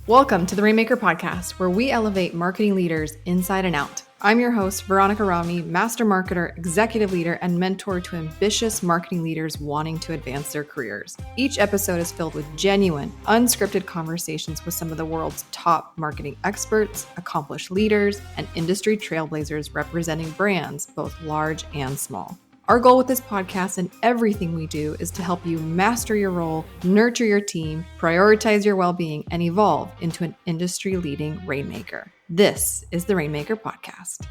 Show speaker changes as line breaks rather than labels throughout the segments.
Welcome to the Rainmaker Podcast, where we elevate marketing leaders inside and out. I'm your host, Veronica Rami, master marketer, executive leader, and mentor to ambitious marketing leaders wanting to advance their careers. Each episode is filled with genuine, unscripted conversations with some of the world's top marketing experts, accomplished leaders, and industry trailblazers representing brands, both large and small. Our goal with this podcast and everything we do is to help you master your role, nurture your team, prioritize your well-being, and evolve into an industry-leading Rainmaker. This is the Rainmaker Podcast.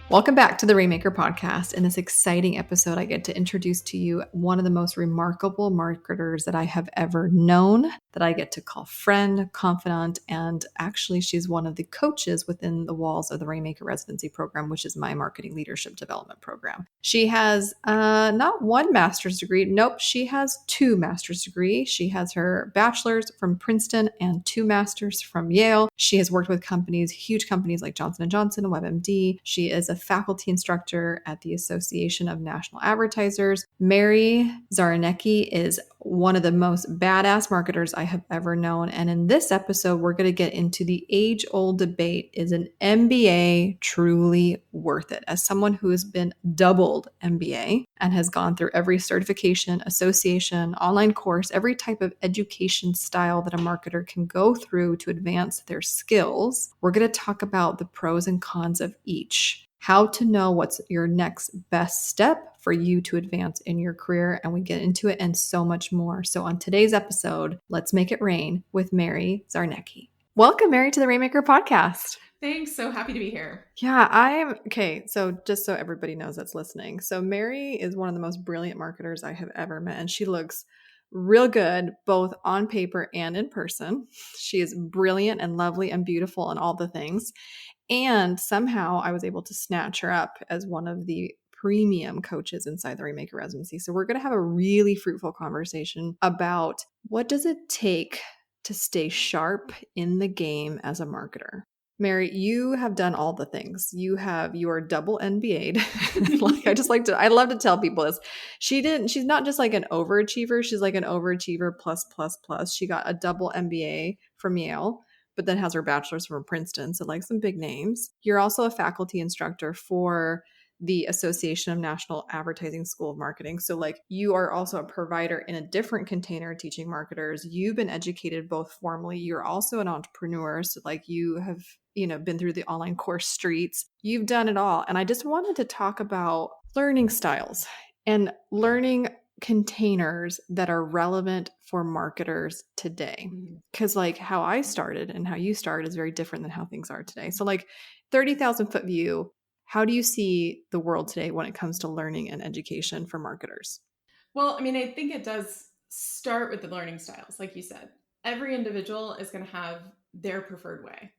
Welcome back to the Rainmaker Podcast. In this exciting episode, I get to introduce to you one of the most remarkable marketers that I have ever known, that I get to call friend, confidant, and actually she's one of the coaches within the walls of the Rainmaker Residency Program, which is my marketing leadership development program. She has not one master's degree. Nope, she has 2 master's degrees. She has her bachelor's from Princeton and 2 masters from Yale. She has worked with companies, huge companies like Johnson Johnson and WebMD. She is a faculty instructor at the Association of National Advertisers. Mary Czarnecki is one of the most badass marketers I have ever known. And in this episode, we're going to get into the age-old debate, is an MBA truly worth it? As someone who has been doubled MBA and has gone through every certification, association, online course, every type of education style that a marketer can go through to advance their skills, we're going to talk about the pros and cons of each. How to know what's your next best step for you to advance in your career. And we get into it and so much more. So on today's episode, let's make it rain with Mary Czarnecki. Welcome, Mary, to the Rainmaker Podcast.
Thanks. So happy to be here.
Yeah, okay. So just so everybody knows that's listening. So Mary is one of the most brilliant marketers I have ever met. And she looks real good, both on paper and in person. She is brilliant and lovely and beautiful and all the things. And somehow I was able to snatch her up as one of the premium coaches inside the Rainmaker Residency. So we're going to have a really fruitful conversation about what does it take to stay sharp in the game as a marketer. Mary, you have done all the things. You are double MBA'd. I love to tell people this. She's not just like an overachiever. She's like an overachiever plus, plus, plus. She got a double MBA from Yale, but then has her bachelor's from Princeton. So like some big names. You're also a faculty instructor for the Association of National Advertising School of Marketing. So like you are also a provider in a different container teaching marketers. You've been educated both formally. You're also an entrepreneur. So like you have, been through the online course streets. You've done it all. And I just wanted to talk about learning styles and learning containers that are relevant for marketers today. Because like how I started and how you started is very different than how things are today. So like 30,000 foot view, how do you see the world today when it comes to learning and education for marketers?
Well, I think it does start with the learning styles. Like you said, every individual is going to have their preferred way,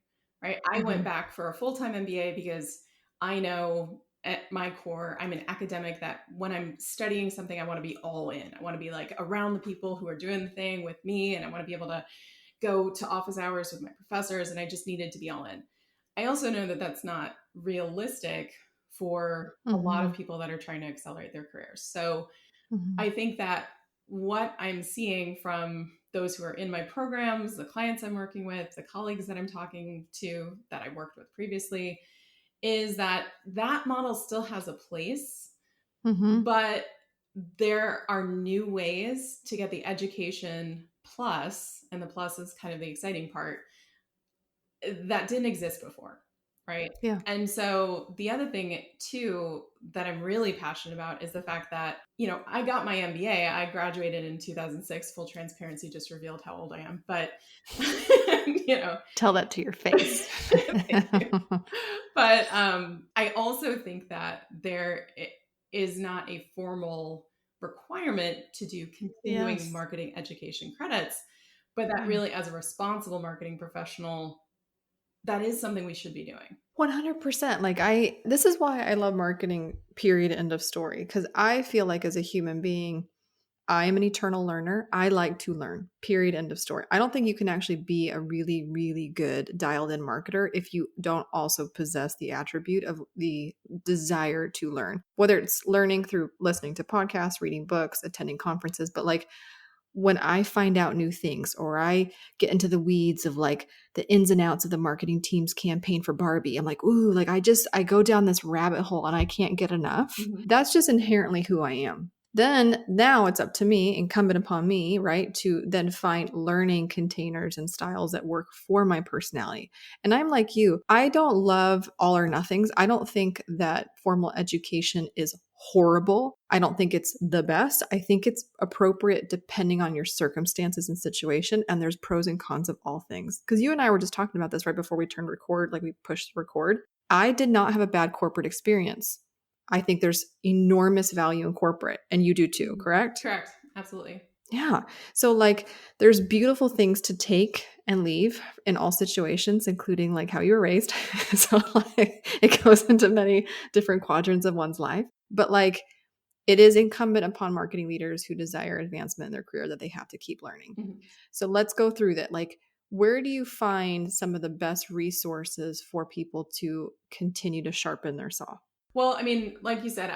right? I went back for a full-time MBA because I know at my core, I'm an academic that when I'm studying something, I want to be all in. I want to be like around the people who are doing the thing with me. And I want to be able to go to office hours with my professors. And I just needed to be all in. I also know that that's not realistic for a lot of people that are trying to accelerate their careers. So I think that what I'm seeing from those who are in my programs, the clients I'm working with, the colleagues that I'm talking to that I worked with previously, is that model still has a place, but there are new ways to get the education plus, and the plus is kind of the exciting part, that didn't exist before, right?
Yeah.
And so the other thing too that I'm really passionate about is the fact that, I got my MBA. I graduated in 2006. Full transparency, just revealed how old I am, but
Tell that to your face.
But I also think that there is not a formal requirement to do continuing marketing education credits, but that really, as a responsible marketing professional, that is something we should be doing.
100%. This is why I love marketing, period, end of story. Because I feel like as a human being, I am an eternal learner. I like to learn, period, end of story. I don't think you can actually be a really, really good dialed in marketer if you don't also possess the attribute of the desire to learn, whether it's learning through listening to podcasts, reading books, attending conferences. But when I find out new things or I get into the weeds of like the ins and outs of the marketing team's campaign for Barbie, I'm like, ooh, like I go down this rabbit hole and I can't get enough. That's just inherently who I am. Then now it's up to me, incumbent upon me, right, to then find learning containers and styles that work for my personality. And I'm like you, I don't love all or nothings. I don't think that formal education is horrible. I don't think it's the best. I think it's appropriate depending on your circumstances and situation. And there's pros and cons of all things. Because you and I were just talking about this right before we turned record, like we pushed record. I did not have a bad corporate experience. I think there's enormous value in corporate, and you do too, correct?
Correct. Absolutely.
Yeah. So like there's beautiful things to take and leave in all situations, including like how you were raised. So like it goes into many different quadrants of one's life. But like it is incumbent upon marketing leaders who desire advancement in their career that they have to keep learning. So let's go through that. Like, where do you find some of the best resources for people to continue to sharpen their saw?
Well, I mean, like you said,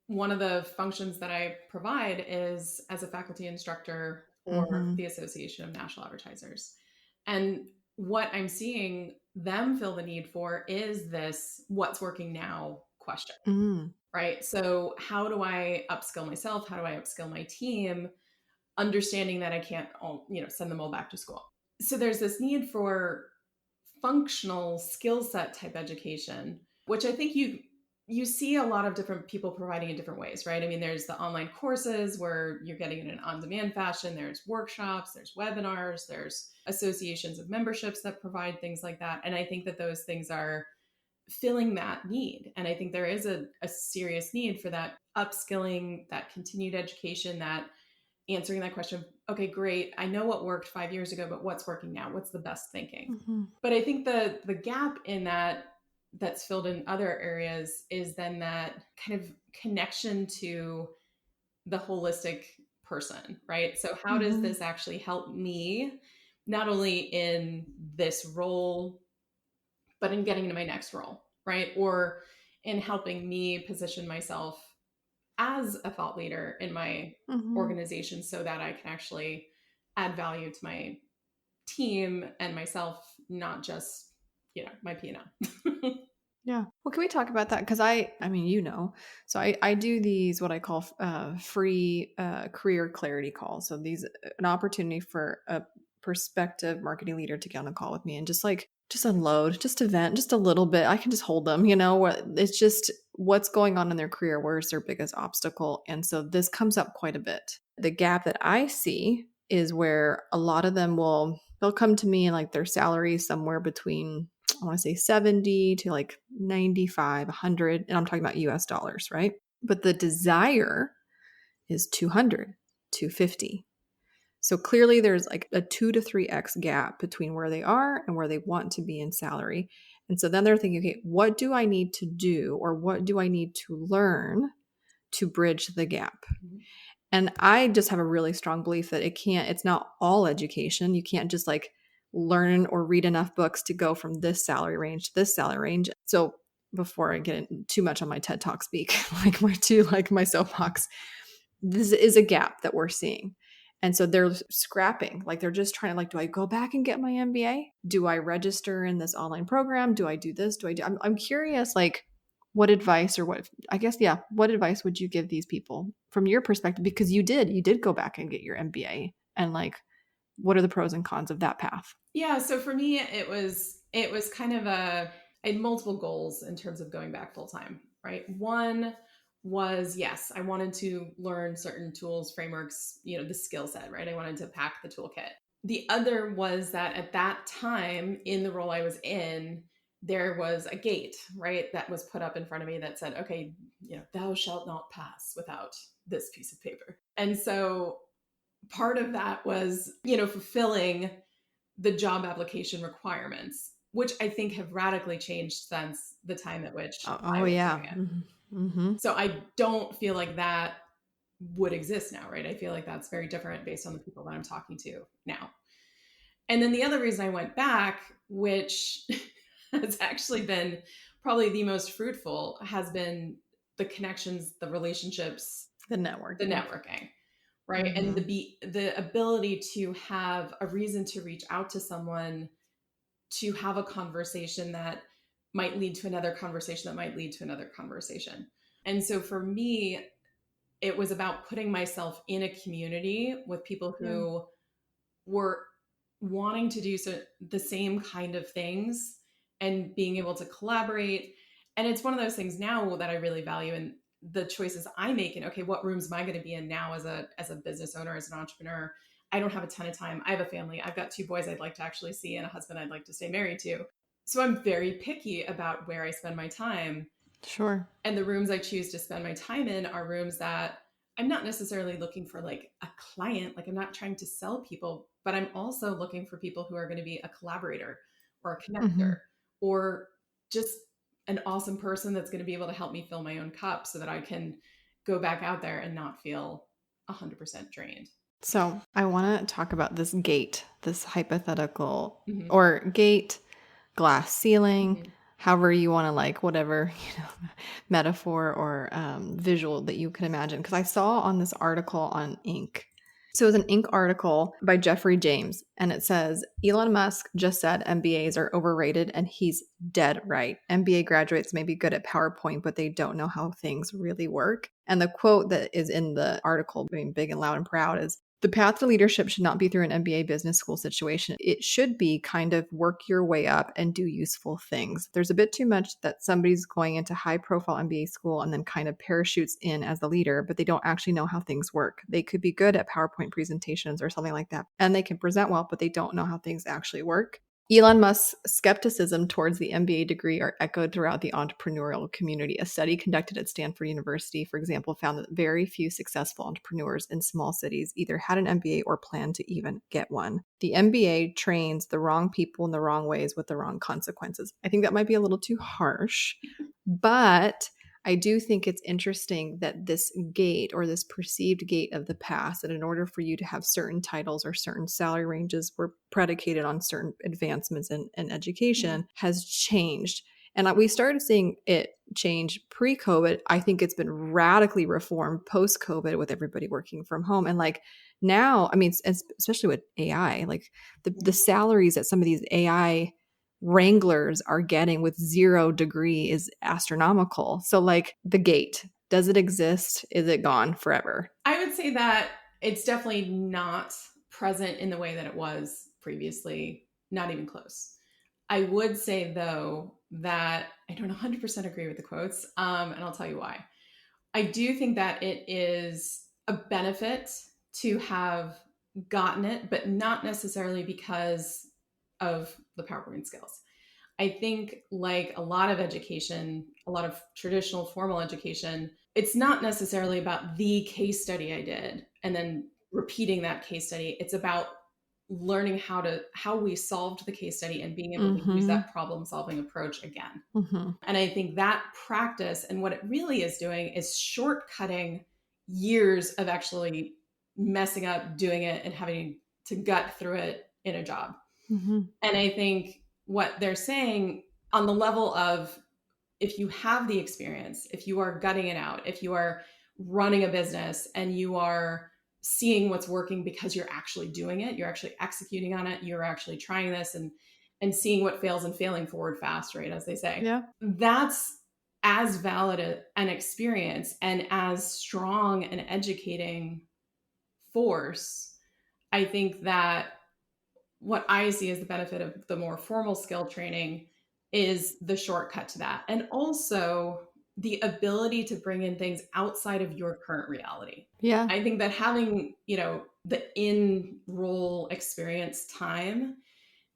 one of the functions that I provide is as a faculty instructor for the Association of National Advertisers. And what I'm seeing them feel the need for is this what's working now question, right? So how do I upskill myself? How do I upskill my team? Understanding that I can't send them all back to school. So there's this need for functional skill set type education, which I think you see a lot of different people providing in different ways, right? I mean, there's the online courses where you're getting it in an on-demand fashion. There's workshops, there's webinars, there's associations of memberships that provide things like that. And I think that those things are filling that need. And I think there is a serious need for that upskilling, that continued education, that answering that question. Okay, great. I know what worked 5 years ago, but what's working now? What's the best thinking? But I think the gap in that's filled in other areas is then that kind of connection to the holistic person, right? So how does this actually help me, not only in this role, but in getting to my next role, right? Or in helping me position myself as a thought leader in my organization so that I can actually add value to my team and myself, not just, my P&L.
Yeah. Well, can we talk about that? Because I mean, so I do these, what I call free career clarity calls. So these, an opportunity for a prospective marketing leader to get on a call with me and just unload, just to vent just a little bit. I can just hold them, it's just what's going on in their career. Where's their biggest obstacle? And so this comes up quite a bit. The gap that I see is where a lot of them they'll come to me and like their salary is somewhere between, I want to say 70 to like 95, 100. And I'm talking about US dollars, right? But the desire is 200, 250. So clearly there's like a 2 to 3x gap between where they are and where they want to be in salary. And so then they're thinking, okay, what do I need to do or what do I need to learn to bridge the gap? And I just have a really strong belief that it's not all education. You can't just like learn or read enough books to go from this salary range to this salary range. So before I get too much on my TED Talk speak, like my soapbox, this is a gap that we're seeing. And so they're scrapping, like they're just trying to like, do I go back and get my MBA? Do I register in this online program? Do I do this? I'm curious, like what advice or what advice would you give these people from your perspective? Because you did go back and get your MBA, and like, what are the pros and cons of that path?
Yeah. So for me, it was kind of I had multiple goals in terms of going back full time, right? One was, yes, I wanted to learn certain tools, frameworks, the skill set, right? I wanted to pack the toolkit. The other was that at that time in the role I was in, there was a gate, right, that was put up in front of me that said, okay, thou shalt not pass without this piece of paper. And so part of that was, fulfilling the job application requirements, which I think have radically changed since the time at which I was doing it. So I don't feel like that would exist now, right? I feel like that's very different based on the people that I'm talking to now. And then the other reason I went back, which has actually been probably the most fruitful, has been the connections, the relationships,
the networking,
right? And the ability to have a reason to reach out to someone, to have a conversation that might lead to another conversation that might lead to another conversation. And so for me, it was about putting myself in a community with people who were wanting to do the same kind of things and being able to collaborate. And it's one of those things now that I really value in the choices I make. And okay, what rooms am I going to be in now as a business owner, as an entrepreneur? I don't have a ton of time. I have a family. I've got 2 boys I'd like to actually see and a husband I'd like to stay married to. So I'm very picky about where I spend my time.
Sure.
And the rooms I choose to spend my time in are rooms that I'm not necessarily looking for like a client, like I'm not trying to sell people, but I'm also looking for people who are going to be a collaborator or a connector or just an awesome person that's going to be able to help me fill my own cup so that I can go back out there and not feel 100% drained.
So I want to talk about this gate, this hypothetical or gate, glass ceiling, however you want to like whatever, metaphor or visual that you can imagine. Because I saw on this article on Inc. So it was an Inc. article by Jeffrey James, and it says, Elon Musk just said MBAs are overrated, and he's dead right. MBA graduates may be good at PowerPoint, but they don't know how things really work. And the quote that is in the article, being big and loud and proud, is, the path to leadership should not be through an MBA business school situation. It should be kind of work your way up and do useful things. There's a bit too much that somebody's going into high profile MBA school and then kind of parachutes in as the leader, but they don't actually know how things work. They could be good at PowerPoint presentations or something like that, and they can present well, but they don't know how things actually work. Elon Musk's skepticism towards the MBA degree are echoed throughout the entrepreneurial community. A study conducted at Stanford University, for example, found that very few successful entrepreneurs in small cities either had an MBA or planned to even get one. The MBA trains the wrong people in the wrong ways with the wrong consequences. I think that might be a little too harsh, but I do think it's interesting that this gate or this perceived gate of the past, that in order for you to have certain titles or certain salary ranges were predicated on certain advancements in education, has changed. And we started seeing it change pre-COVID. I think it's been radically reformed post-COVID with everybody working from home. And like now, I mean, especially with AI, like the salaries that some of these AI wranglers are getting with 0 degree is astronomical. So like the gate, does it exist? Is it gone forever?
I would say that it's definitely not present in the way that it was previously, not even close. I would say though that I don't 100% agree with the quotes, and I'll tell you why. I do think that it is a benefit to have gotten it, but not necessarily because of the PowerPoint skills. I think like a lot of education, a lot of traditional formal education, it's not necessarily about the case study I did and then repeating that case study. It's about learning how we solved the case study and being able to use that problem solving approach again. And I think that practice and what it really is doing is shortcutting years of actually messing up, doing it, and having to gut through it in a job. And I think what they're saying on the level of, if you have the experience, if you are gutting it out, if you are running a business and you are seeing what's working because you're actually doing it, you're actually executing on it, you're actually trying this and seeing what fails and failing forward fast, right? As they say, that's as valid an experience and as strong an educating force. I think that what I see as the benefit of the more formal skill training is the shortcut to that. And also the ability to bring in things outside of your current reality.
Yeah.
I think that having, the in-role experience time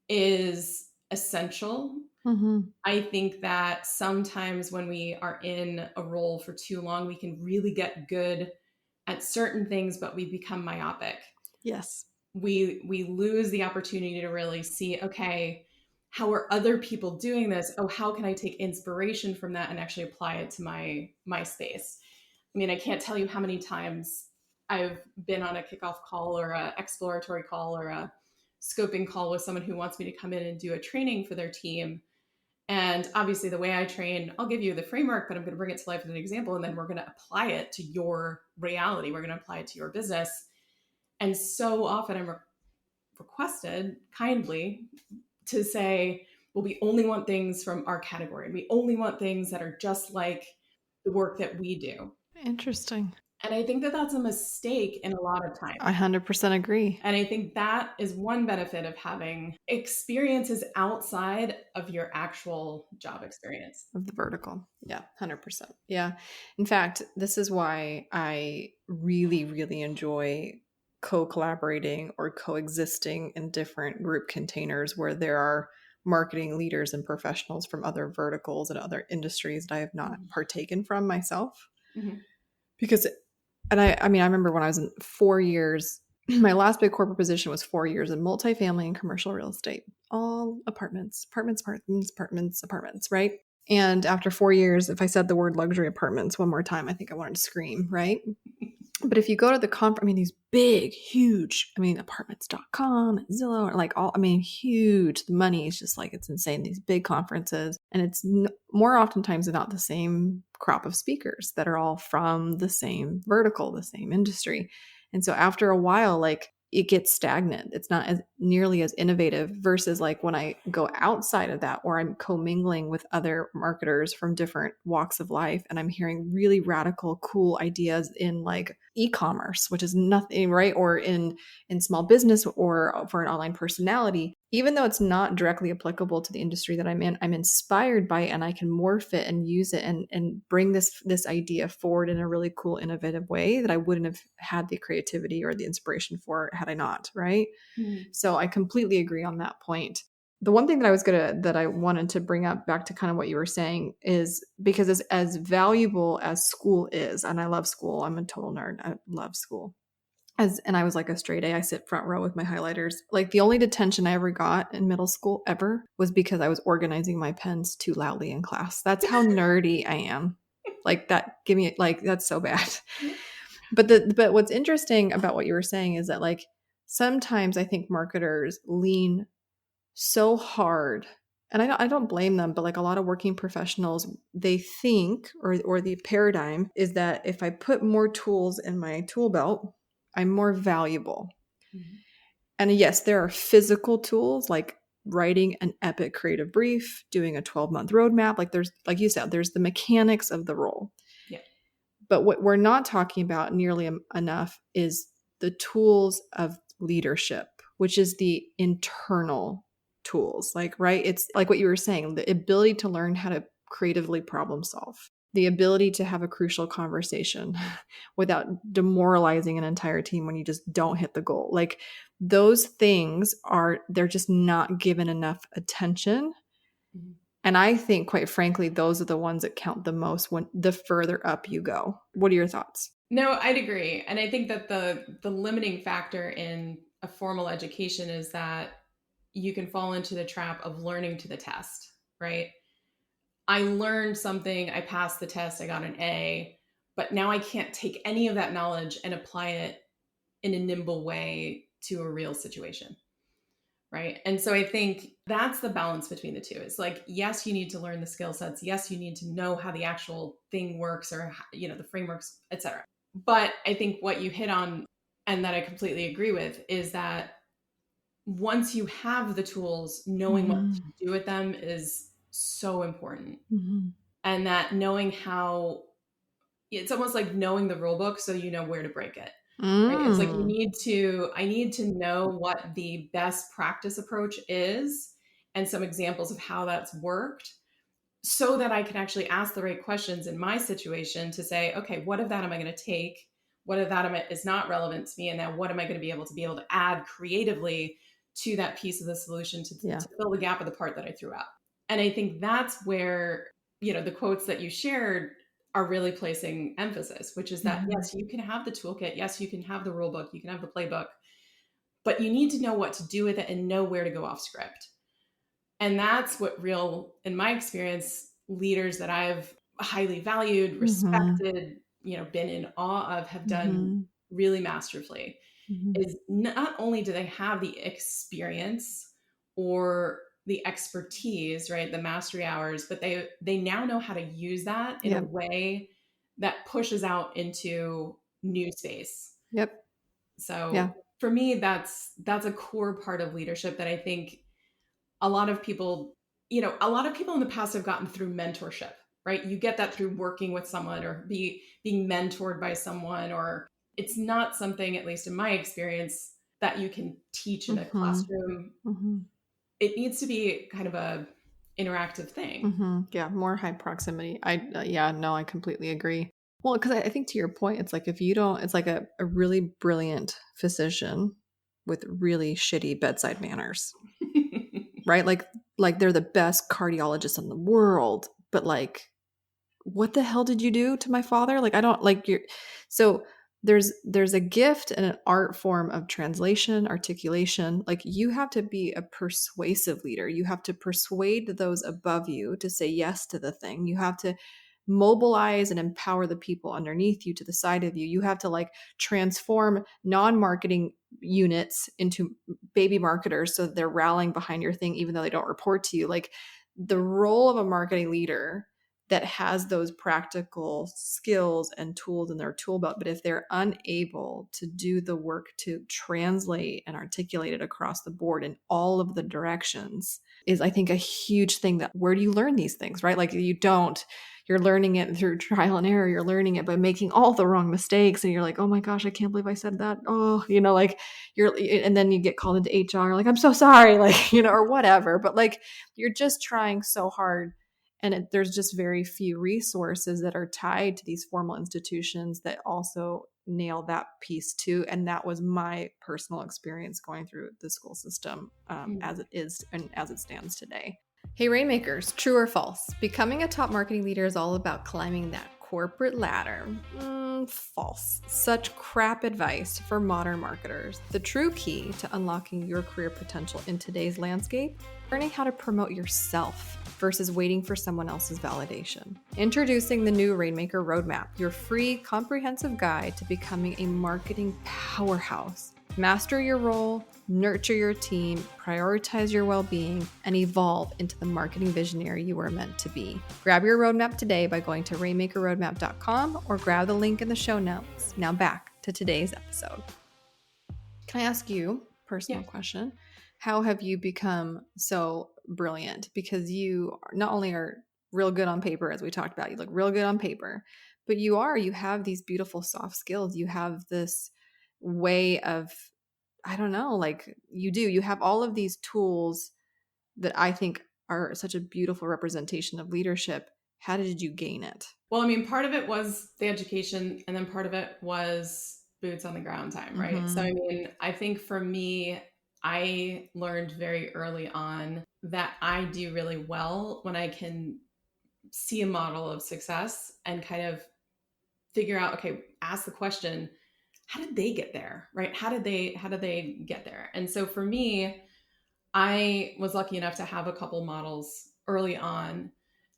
is essential. I think that sometimes when we are in a role for too long, we can really get good at certain things, but we become myopic.
Yes.
We lose the opportunity to really see, okay, how are other people doing this? Oh, how can I take inspiration from that and actually apply it to my space? I mean, I can't tell you how many times I've been on a kickoff call or an exploratory call or a scoping call with someone who wants me to come in and do a training for their team. And obviously the way I train, I'll give you the framework, but I'm going to bring it to life as an example. And then we're going to apply it to your reality. We're going to apply it to your business. And so often I'm requested kindly to say, well, we only want things from our category. We only want things that are just like the work that we do.
Interesting.
And I think that that's a mistake in a lot of times.
I 100% agree.
And I think that is one benefit of having experiences outside of your actual job experience.
Of the vertical. Yeah, 100%. Yeah. In fact, this is why I really, really enjoy co-collaborating or coexisting in different group containers where there are marketing leaders and professionals from other verticals and other industries that I have not partaken from myself.
Mm-hmm.
Because, and I mean, I remember when I was in 4 years, my last big corporate position was 4 years in multifamily and commercial real estate, all apartments, right? And after 4 years, if I said the word luxury apartments one more time, I think I wanted to scream, right? But if you go to the conference, I mean, these big, huge, I mean, apartments.com and Zillow, like all, I mean, huge. The money is just like, it's insane. These big conferences. And it's more oftentimes than not the same crop of speakers that are all from the same vertical, the same industry. And so after a while, like, it gets stagnant. It's not as nearly as innovative versus like when I go outside of that, or I'm commingling with other marketers from different walks of life, and I'm hearing really radical, cool ideas in like e-commerce, which is nothing, right? Or in small business or for an online personality. Even though it's not directly applicable to the industry that I'm in, I'm inspired by it and I can morph it and use it and bring this idea forward in a really cool, innovative way that I wouldn't have had the creativity or the inspiration for had I not, right? Mm-hmm. So I completely agree on that point. The one thing that I wanted to bring up back to kind of what you were saying is because as valuable as school is, and I love school, I'm a total nerd, I love school. And I was like a straight A. I sit front row with my highlighters. Like the only detention I ever got in middle school ever was because I was organizing my pens too loudly in class. That's how nerdy I am. Like that, give me like, that's so bad. But what's interesting about what you were saying is that like, sometimes I think marketers lean so hard, and I don't blame them, but like a lot of working professionals, they think, or the paradigm is that if I put more tools in my tool belt, I'm more valuable. Mm-hmm. And yes, there are physical tools like writing an epic creative brief, doing a 12-month roadmap. Like there's, like you said, there's the mechanics of the role. Yeah. But what we're not talking about nearly enough is the tools of leadership, which is the internal tools. Like, right? It's like what you were saying, the ability to learn how to creatively problem solve, the ability to have a crucial conversation without demoralizing an entire team when you just don't hit the goal. Like those things they're just not given enough attention. Mm-hmm. And I think, quite frankly, those are the ones that count the most when the further up you go. What are your thoughts?
No, I'd agree. And I think that the limiting factor in a formal education is that you can fall into the trap of learning to the test, right? I learned something, I passed the test, I got an A, but now I can't take any of that knowledge and apply it in a nimble way to a real situation, right? And so I think that's the balance between the two. It's like, yes, you need to learn the skill sets. Yes, you need to know how the actual thing works or, you know, the frameworks, etc. But I think what you hit on, and that I completely agree with, is that once you have the tools, knowing what to do with them is so important. Mm-hmm. And that knowing how, it's almost like knowing the rule book so you know where to break it. Right? It's like I need to know what the best practice approach is and some examples of how that's worked so that I can actually ask the right questions in my situation to say, okay, what of that am I going to take? What of that is not relevant to me? And now what am I going to be able to add creatively to that piece of the solution to fill the gap of the part that I threw out? And I think that's where, you know, the quotes that you shared are really placing emphasis, which is that, yes, you can have the toolkit. Yes, you can have the rule book. You can have the playbook, but you need to know what to do with it and know where to go off script. And that's what in my experience, leaders that I've highly valued, respected, you know, been in awe of have done really masterfully. Is not only do they have the experience or the expertise, right, the mastery hours, but they now know how to use that in a way that pushes out into new space.
Yep.
So
yeah,
for me, that's a core part of leadership that I think a lot of people, a lot of people in the past have gotten through mentorship, right? You get that through working with someone or being mentored by someone, or it's not something, at least in my experience, that you can teach in a classroom. It needs to be kind of a interactive thing.
Yeah, more high proximity. I completely agree. Well, because I think to your point, it's like if you don't, it's like a really brilliant physician with really shitty bedside manners, right? Like they're the best cardiologist in the world, but like, what the hell did you do to my father? Like, I don't like your. So there's a gift and an art form of translation, articulation. Like you have to be a persuasive leader. You have to persuade those above you to say yes to the thing. You have to mobilize and empower the people underneath you to the side of you. You have to like transform non-marketing units into baby marketers so that they're rallying behind your thing even though they don't report to you. Like the role of a marketing leader that has those practical skills and tools in their tool belt. But if they're unable to do the work to translate and articulate it across the board in all of the directions, is I think a huge thing. That where do you learn these things, right? Like you're learning it through trial and error. You're learning it by making all the wrong mistakes. And you're like, oh my gosh, I can't believe I said that. Oh, like and then you get called into HR, like, I'm so sorry, like, or whatever. But like, you're just trying so hard. And there's just very few resources that are tied to these formal institutions that also nail that piece too. And that was my personal experience going through the school system as it is and as it stands today. Hey, Rainmakers, true or false? Becoming a top marketing leader is all about climbing that corporate ladder. False. Such crap advice for modern marketers. The true key to unlocking your career potential in today's landscape, learning how to promote yourself versus waiting for someone else's validation. Introducing the new Rainmaker Roadmap, your free comprehensive guide to becoming a marketing powerhouse. Master your role, nurture your team, prioritize your well-being, and evolve into the marketing visionary you were meant to be. Grab your roadmap today by going to rainmakerroadmap.com or grab the link in the show notes. Now back to today's episode. Can I ask you a personal question? How have you become so brilliant? Because you not only are real good on paper, as we talked about, you look real good on paper, but you have these beautiful soft skills. You have this way of, I don't know, like you have all of these tools that I think are such a beautiful representation of leadership. How did you gain it?
Well, I mean, part of it was the education, and then part of it was boots on the ground time, right? So, I mean, I think for me, I learned very early on that I do really well when I can see a model of success and kind of figure out, okay, ask the question, how did they get there, right? How did they get there? And so for me, I was lucky enough to have a couple models early on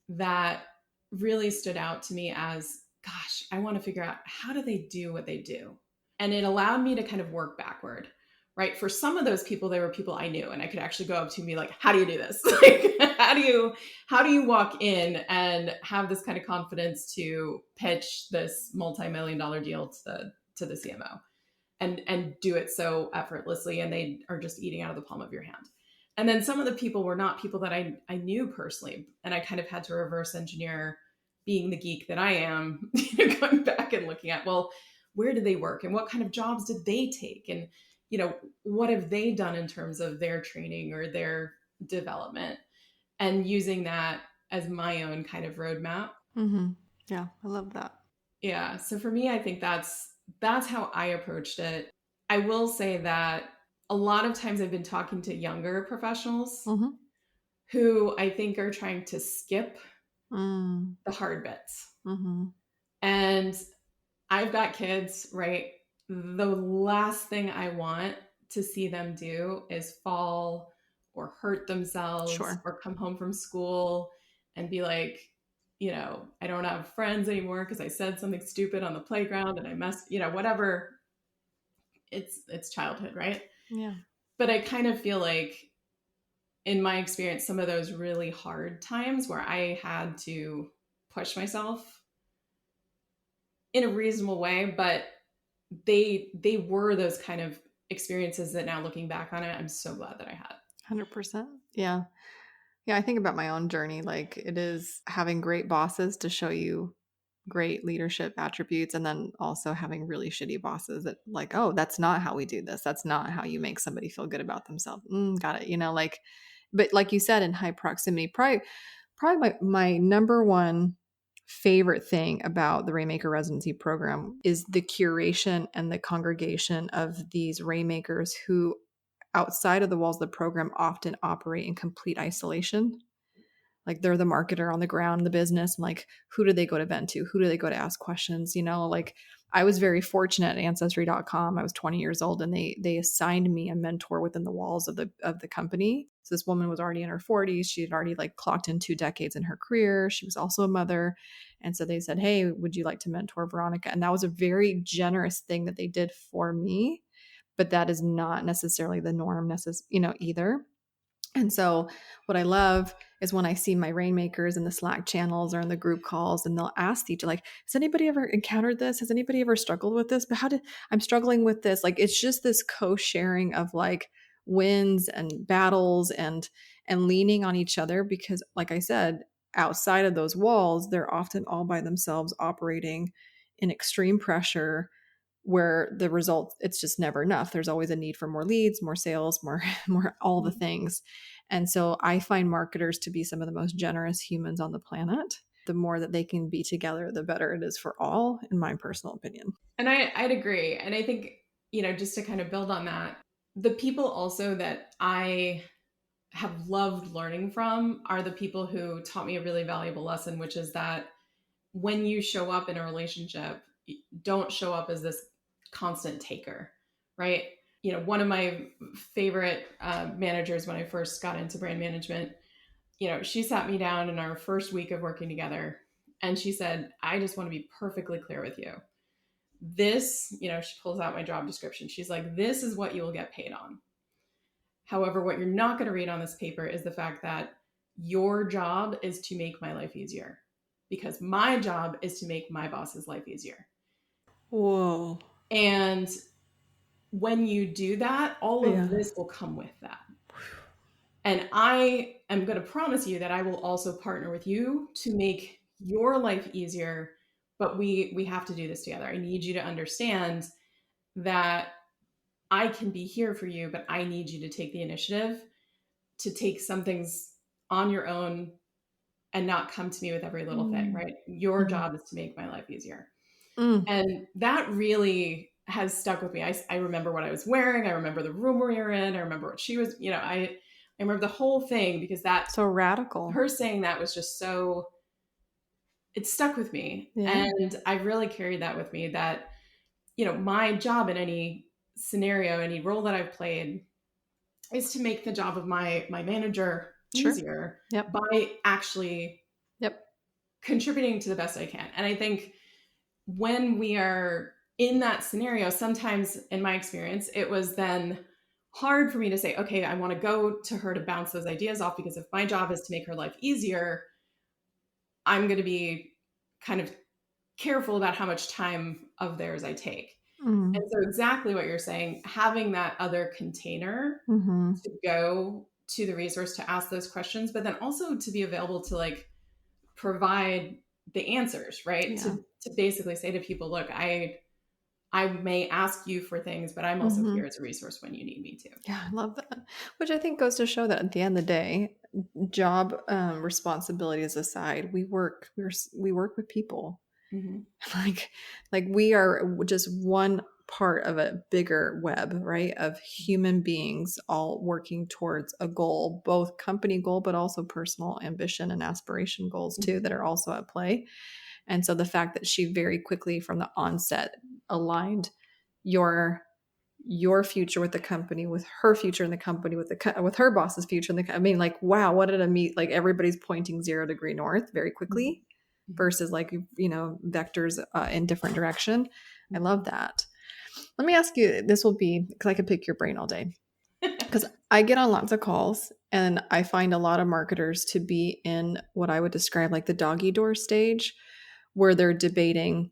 that really stood out to me as, gosh, I want to figure out how do they do what they do? And it allowed me to kind of work backward, right? For some of those people, they were people I knew, and I could actually go up to and be like, how do you do this? Like, how do you walk in and have this kind of confidence to pitch this multi-million-dollar deal to the CMO and do it so effortlessly, and they are just eating out of the palm of your hand? And then some of the people were not people that I knew personally, and I kind of had to reverse engineer, being the geek that I am, going back and looking at, well, where did they work and what kind of jobs did they take? And, what have they done in terms of their training or their development, and using that as my own kind of roadmap.
Yeah, I love that.
Yeah. So for me, I think that's how I approached it. I will say that a lot of times I've been talking to younger professionals who I think are trying to skip the hard bits. And I've got kids, right? The last thing I want to see them do is fall or hurt themselves or come home from school and be like, I don't have friends anymore because I said something stupid on the playground and I messed, whatever. It's childhood, right?
Yeah.
But I kind of feel like, in my experience, some of those really hard times where I had to push myself in a reasonable way, but they were those kind of experiences that now looking back on it, I'm so glad that I had.
100%. Yeah. Yeah. I think about my own journey. Like it is having great bosses to show you great leadership attributes, and then also having really shitty bosses that like, oh, that's not how we do this. That's not how you make somebody feel good about themselves. Got it. Like, but like you said, in high proximity, probably my number one favorite thing about the Rainmaker residency program is the curation and the congregation of these Rainmakers who outside of the walls of the program often operate in complete isolation. Like they're the marketer on the ground in the business. And like, who do they go to vent to? Who do they go to ask questions? Like I was very fortunate at ancestry.com. I was 20 years old and they assigned me a mentor within the walls of the company. So this woman was already in her 40s. She had already like clocked in 2 decades in her career. She was also a mother. And so they said, hey, would you like to mentor Veronica? And that was a very generous thing that they did for me. But that is not necessarily the norm either. And so what I love is when I see my Rainmakers in the Slack channels or in the group calls, and they'll ask each like, has anybody ever encountered this? Has anybody ever struggled with this? But I'm struggling with this. Like, it's just this co-sharing of like wins and battles and leaning on each other, because like I said, outside of those walls, they're often all by themselves operating in extreme pressure, where the result, it's just never enough. There's always a need for more leads, more sales, more all the things. And so I find marketers to be some of the most generous humans on the planet. The more that they can be together, the better it is for all, in my personal opinion.
And I'd agree. And I think, just to kind of build on that, the people also that I have loved learning from are the people who taught me a really valuable lesson, which is that when you show up in a relationship, don't show up as this constant taker, right? One of my favorite managers when I first got into brand management, she sat me down in our first week of working together and she said, I just want to be perfectly clear with you. This, she pulls out my job description. She's like, this is what you will get paid on. However, what you're not going to read on this paper is the fact that your job is to make my life easier, because my job is to make my boss's life easier.
Whoa.
And when you do that, all of this will come with that. And I am going to promise you that I will also partner with you to make your life easier, but we have to do this together. I need you to understand that I can be here for you, but I need you to take the initiative to take some things on your own and not come to me with every little thing, right? Your job is to make my life easier. And that really has stuck with me. I remember what I was wearing. I remember the room we were in. I remember what she was, I remember the whole thing, because that
so radical.
Her saying that was just so, it stuck with me.
Yeah.
And I really carried that with me, that, my job in any scenario, any role that I've played, is to make the job of my manager easier by actually contributing to the best I can. And I think when we are in that scenario, sometimes in my experience, it was then hard for me to say, okay, I want to go to her to bounce those ideas off, because if my job is to make her life easier, I'm going to be kind of careful about how much time of theirs I take. And so exactly what you're saying, having that other container to go to the resource to ask those questions, but then also to be available to like provide the answers, right? Yeah. To basically say to people, look, I may ask you for things, but I'm also here as a resource when you need me to.
Yeah, I love that. Which I think goes to show that at the end of the day, job responsibilities aside, we work with people. Like we are just one part of a bigger web, right? Of human beings all working towards a goal, both company goal, but also personal ambition and aspiration goals too, that are also at play. And so the fact that she very quickly from the onset aligned your future with the company, with her future in the company, with her boss's future in the, I mean, like, wow, what did a meet? Like everybody's pointing 0 degree north very quickly versus like, vectors in different direction. I love that. Let me ask you, this will be, because I could pick your brain all day, because I get on lots of calls and I find a lot of marketers to be in what I would describe like the doggy door stage, where they're debating,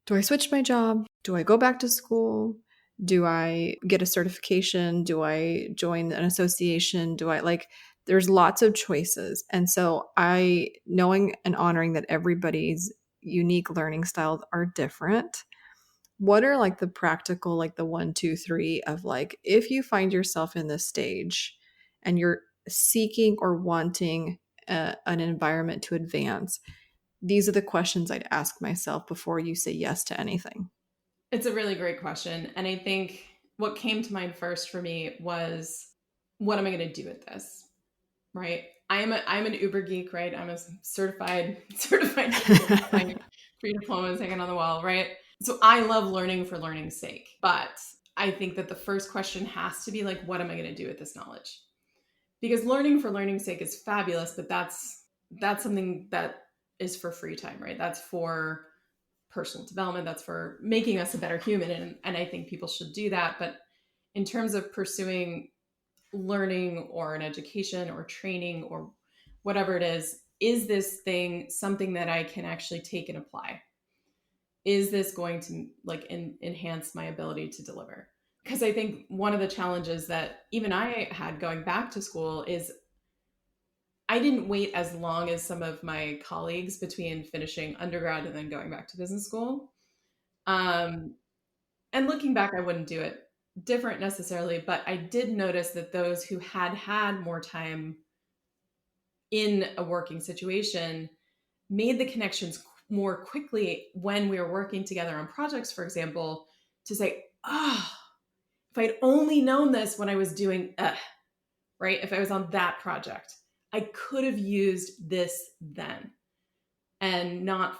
do I switch my job? Do I go back to school? Do I get a certification? Do I join an association? There's lots of choices. And so knowing and honoring that everybody's unique learning styles are different. What are like the practical, like the 1, 2, 3 of like, if you find yourself in this stage and you're seeking or wanting an environment to advance, these are the questions I'd ask myself before you say yes to anything.
It's a really great question. And I think what came to mind first for me was, what am I going to do with this? Right. I'm an Uber geek, right? I'm a certified my pre-diploma is hanging on the wall, right? So I love learning for learning's sake. But I think that the first question has to be like, what am I going to do with this knowledge? Because learning for learning's sake is fabulous, but that's something that is for free time, right? That's for personal development. That's for making us a better human. And I think people should do that. But in terms of pursuing learning or an education or training or whatever it is this thing something that I can actually take and apply? Is this going to like enhance my ability to deliver? Because I think one of the challenges that even I had going back to school is I didn't wait as long as some of my colleagues between finishing undergrad and then going back to business school. And looking back, I wouldn't do it different necessarily, but I did notice that those who had more time in a working situation made the connections more quickly when we were working together on projects, for example, to say, if I'd only known this when I was doing, right? If I was on that project, I could have used this then and not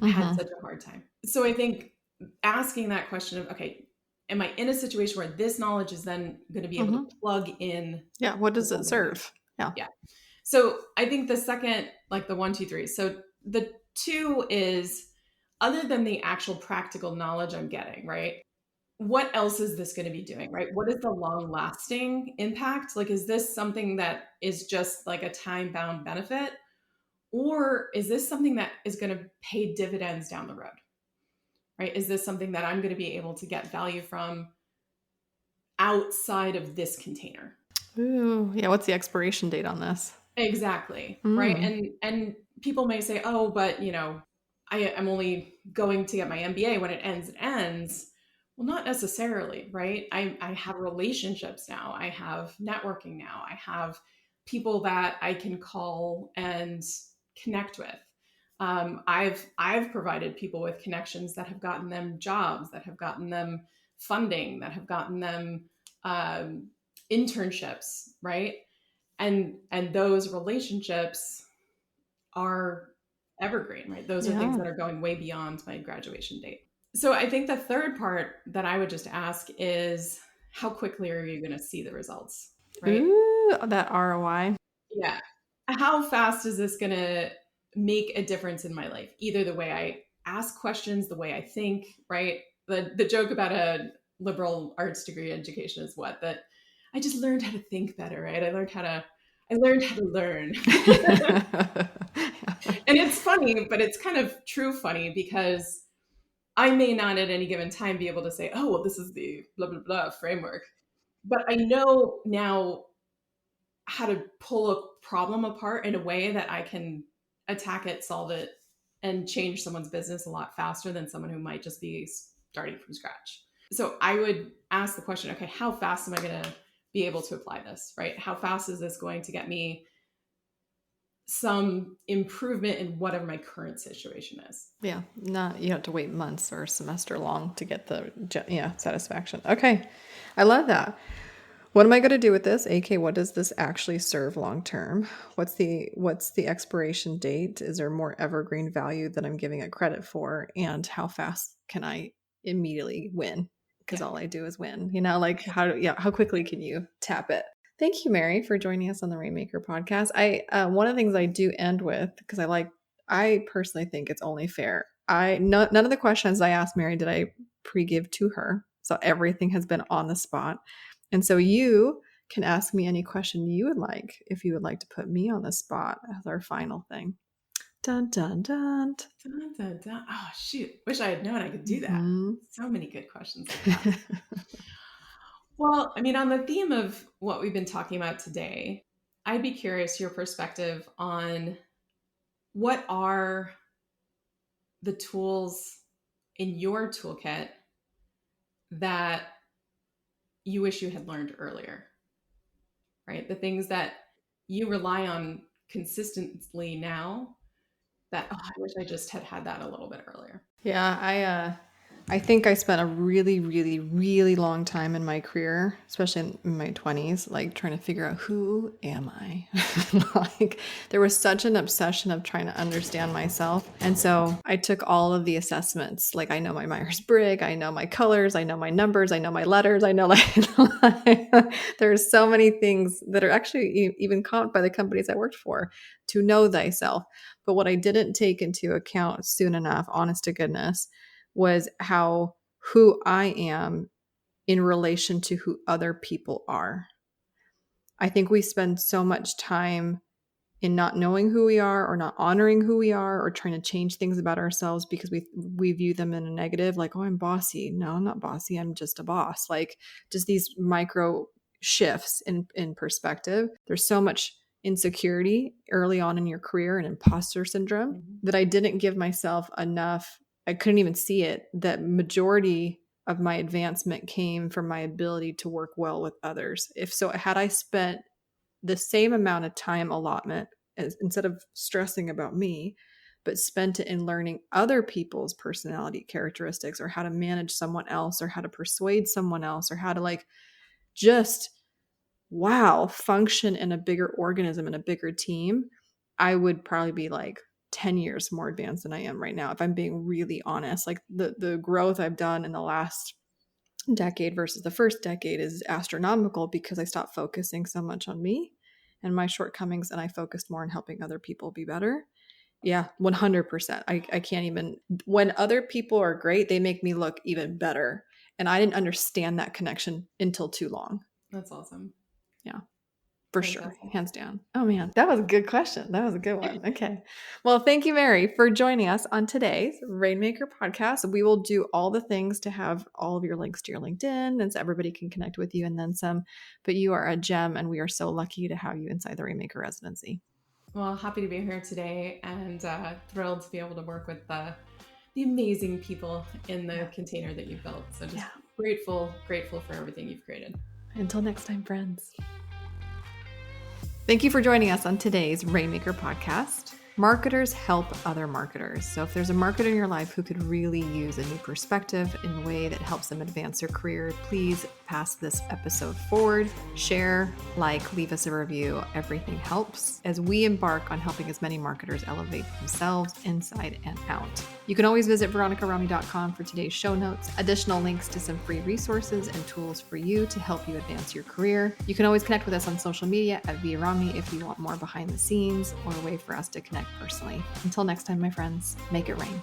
had such a hard time. So I think asking that question of, okay, am I in a situation where this knowledge is then going to be able to plug in?
Yeah. What does it serve? Yeah.
Yeah. So I think the second, like the 1, 2, 3. So the 2 is, other than the actual practical knowledge I'm getting, right? What else is this going to be doing, right? What is the long lasting impact? Like, is this something that is just like a time bound benefit? Or is this something that is going to pay dividends down the road, right? Is this something that I'm going to be able to get value from outside of this container?
Ooh, yeah. What's the expiration date on this?
Exactly. Right. And people may say, oh, but I'm only going to get my MBA when it ends, it ends. Well, not necessarily, right? I have relationships now. I have networking now. I have people that I can call and connect with. I've provided people with connections that have gotten them jobs, that have gotten them funding, that have gotten them internships, right? And those relationships are evergreen, right? Those are things that are going way beyond my graduation date. So I think the third part that I would just ask is, how quickly are you going to see the results, right?
Ooh, that ROI.
Yeah. How fast is this going to make a difference in my life? Either the way I ask questions, the way I think, right? The joke about a liberal arts degree education is what? That I just learned how to think better, right? I learned how to learn. And it's funny, but it's kind of true funny, because I may not at any given time be able to say, oh, well, this is the blah, blah, blah framework. But I know now how to pull a problem apart in a way that I can attack it, solve it, and change someone's business a lot faster than someone who might just be starting from scratch. So I would ask the question, okay, how fast am I going to be able to apply this, right? How fast is this going to get me some improvement in whatever my current situation is?
Yeah. Not, you have to wait months or a semester long to get the satisfaction. Okay. I love that. What am I going to do with this? AK, what does this actually serve long term? What's the expiration date? Is there more evergreen value that I'm giving it credit for? And how fast can I immediately win? Because all I do is win. Like how quickly can you tap it? Thank you, Mary, for joining us on the Rainmaker podcast. One of the things I do end with, because I personally think it's only fair. None of the questions I asked Mary did I pre-give to her. So everything has been on the spot. And so you can ask me any question you would like, if you would like to put me on the spot as our final thing. Dun, dun, dun.
Dun, dun, dun. Oh, shoot. Wish I had known I could do that. So many good questions like that. Well, I mean, on the theme of what we've been talking about today, I'd be curious your perspective on what are the tools in your toolkit that you wish you had learned earlier, right? The things that you rely on consistently now that, oh, I wish I just had had that a little bit earlier.
Yeah, I think I spent a really, really, really long time in my career, especially in my 20s, like trying to figure out who am I? Like there was such an obsession of trying to understand myself. And so I took all of the assessments. Like I know my Myers-Briggs, I know my colors, I know my numbers, I know my letters, I know like there's so many things that are actually even comped by the companies I worked for to know thyself. But what I didn't take into account soon enough, honest to goodness, was who I am in relation to who other people are. I think we spend so much time in not knowing who we are or not honoring who we are or trying to change things about ourselves because we view them in a negative, like, oh, I'm bossy. No, I'm not bossy. I'm just a boss. Like just these micro shifts in perspective. There's so much insecurity early on in your career and imposter syndrome that I didn't give myself enough. I couldn't even see it. That majority of my advancement came from my ability to work well with others. If so, had I spent the same amount of time allotment instead of stressing about me, but spent it in learning other people's personality characteristics or how to manage someone else or how to persuade someone else or how to like just function in a bigger organism and a bigger team, I would probably be like 10 years more advanced than I am right now. If I'm being really honest, like the growth I've done in the last decade versus the first decade is astronomical because I stopped focusing so much on me and my shortcomings and I focused more on helping other people be better. Yeah, 100%. I can't even, when other people are great, they make me look even better. And I didn't understand that connection until too long.
That's awesome.
Yeah, for sure. Hands down. Oh man, that was a good question. That was a good one. Okay. Well, thank you, Mary, for joining us on today's Rainmaker podcast. We will do all the things to have all of your links to your LinkedIn and so everybody can connect with you and then some. But you are a gem and we are so lucky to have you inside the Rainmaker residency.
Well, happy to be here today and thrilled to be able to work with the amazing people in the container that you've built. So just grateful for everything you've created.
Until next time, friends. Thank you for joining us on today's Rainmaker podcast. Marketers help other marketers. So if there's a marketer in your life who could really use a new perspective in a way that helps them advance their career, please pass this episode forward, share, leave us a review. Everything helps as we embark on helping as many marketers elevate themselves inside and out. You can always visit veronicarami.com for today's show notes, additional links to some free resources and tools for you to help you advance your career. You can always connect with us on social media at @ViaRami if you want more behind the scenes or a way for us to connect personally. Until next time, my friends, make it rain.